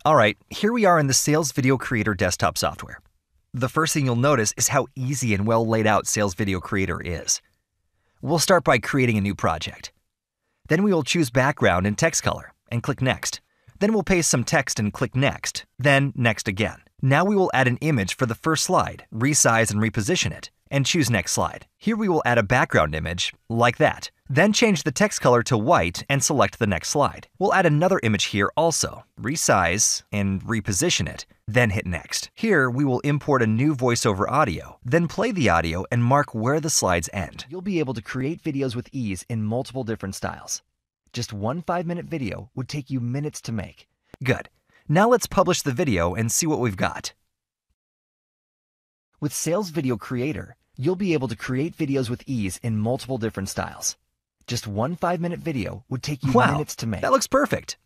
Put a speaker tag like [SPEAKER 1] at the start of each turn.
[SPEAKER 1] Alright, here we are in the Sales Video Creator desktop software. The first thing you'll notice is how easy and well laid out Sales Video Creator is. We'll start by creating a new project. Then we will choose background and text color and click Next. Then we'll paste some text and click Next, then Next again. Now we will add an image for the first slide, resize and reposition it, and choose Next Slide. Here we will add a background image, like that. Then change the text color to white and select the next slide. We'll add another image here also, resize and reposition it, then hit Next. Here we will import a new voiceover audio, then play the audio and mark where the slides end. You'll be able to create videos with ease in multiple different styles. Just one 5-minute video would take you minutes to make. Good. Now let's publish the video and see what we've got. With Sales Video Creator, you'll be able to create videos with ease in multiple different styles. Just one 5-minute video would take you minutes to make. That looks perfect.